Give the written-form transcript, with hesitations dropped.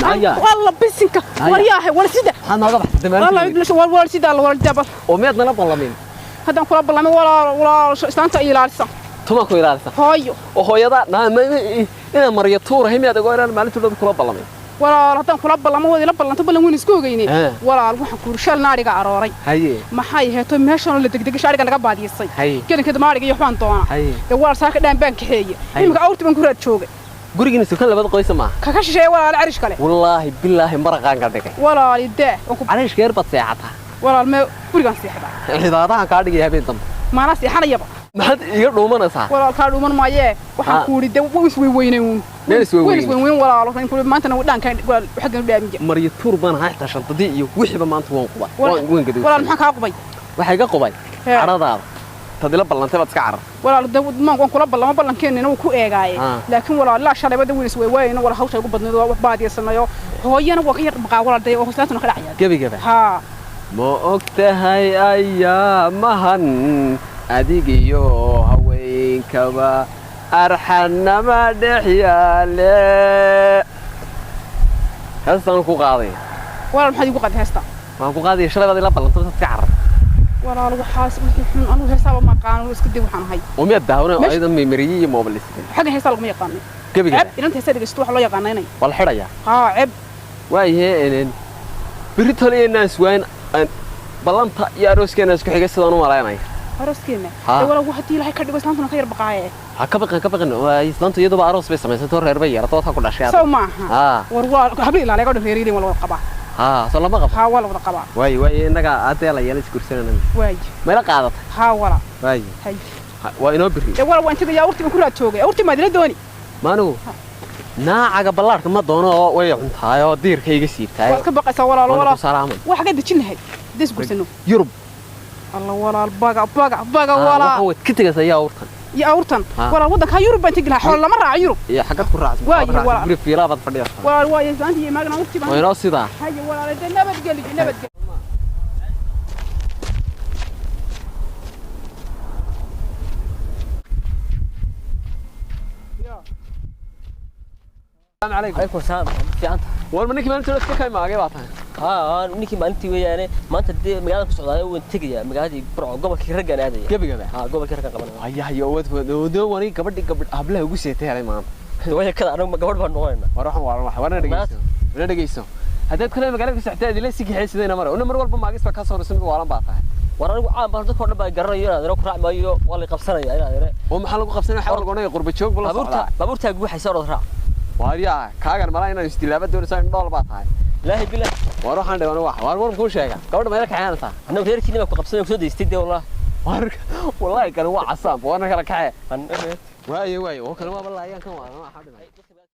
والله بسنك ورياه ولا سيده أنا أقف دمان والله يدلش ولا سيده ولا الجبل وميت نلا بالله هذا كل بالله ولا استانت إلى لسه تما كويلا لسه هايو وهو يدا إنا مريض طور هم يدا قوينا ما نتولد كل بالله ولا هذا كل بالله ما هو لا بالله تبلا وين سكوجيني ولا الواحد كورشال نارجع عراري ما حي هتو ماشون اللي دقدق شارجع نجا بعد يصي كده ما رجع يحوان طونا يوار ساكت دام بنك هي يمكن أورت من كرة شوقي guriga inuu kala bad qoysa ma ka shisheey walaal carish kale wallahi billahi maraqan ka dhigay walaal idee carish geer bad seexata walaal ma gurigan seexda xidaadaha ka dhigay habeen dambe maana seexanayaba maxad iga dhuumanaysaa walaal ka dhuuman maaye waxaan ku ridday weyn walaal waxaan ku maanta wadaan waxa dhaamiye mariyo turban ha xitaa shantadii iyo wixiba maanta waan quba waan gaday walaal maxaa ka qubay waxa iga qubay caradaada tadila ballantay bad iska carar walaal man waan kula ballama ballankeenina uu ku eegaaye laakiin walaal la shaleebada wiis weeyna walaal hawsha ugu badneed waa wax baadiyasanayo hooyana waa ka yar baqaa walaal day oo hoslaatuna ka dhacaya gabiga ha ma ogtahay ayamahan adigiyo haweenkaba arxanama dhexyaale heestan ku qaaday walaal maxay ugu qaaday heesta waan ku qaaday shaleebada la ballantay bad iska carar walaal waxaas wixii anu heesaba ma qaano iska dib waxaan ahay oo miya daawna aydan memory mobile xaga heesa lagu ma yaqaan gabiga inta heesa dhigsto wax loo yaqaanay wal xidhaya ha cib waayeen britolina iswaan balanta iyo arooskeena isku xiga sidaan u maleynay arooskeena walaal waxa tii lahay ka dhigo islaantuna ka yar baqaaye ha ka baqan waa islaantu iyadoo aroos bay sameysay reer bay yarato ta ku dhashay soo ma aha war habli ilaa laga dheereeyay wala qaba soo lama qab ha wala wada qaba way inaga aadee la yeelay iskursanana way meela qaadat ha wala way waa inoo biri wala waan tagay urti ku raad joogay urti ma dila dooni maanu naacaga ballaarka ma doono way cuntaayo diirka iga siibtay wax ka baqaysa walaal walaal salaamay wax ka dajinahay dis gursano yurub الله ولا البقى ولا هو كتجس يا أورتن يا أورتن ولا ودك هاي يوروب بنتقل حول مرة على يوروب يا حاجات كراس ولا في رابط فديا ولا أنت ما قلنا وقتي وين راسي ده هاي ولا نبت قلي نبت السلام عليكم. عليكم السلام. في أنت. والله منك ما أنت ولا تكلم معك ها منك ما أنت ويانا ما أنت دي مقالة في السعودية وانتقيا مقالة برا قبل كيرجع نادي. قبل قبل كيرجع قبل. هيا ود وني قبل قبلها وقصتي على ما. ويا كذا أنا قبل بنوعنا. وأروح وأنا دقيسه. هذا كلام مقالة في السعودية ليش سيك حيس ذي نمرة ونمرة والله ما قصة كسر اسمه ولا بعطاه. وأنا عام برضه كنا بجرّي أنا راح مايو ولا قفصنا يعني. ومحل قفصنا حاول قلنا قرب تشوك ولا. بابورتها جوا حيصير ذراع. واريا كاغر ملاينا استلابات دورسان دول باطاي لا هي بالله وروحان دهنا واخ وار كل شيء قبل ما يلك عيانتا انا غيركي ما قبسنا سو ديستي والله والله كان هو عصام وانا كلا كحي واي وكان ما بالله ايان كان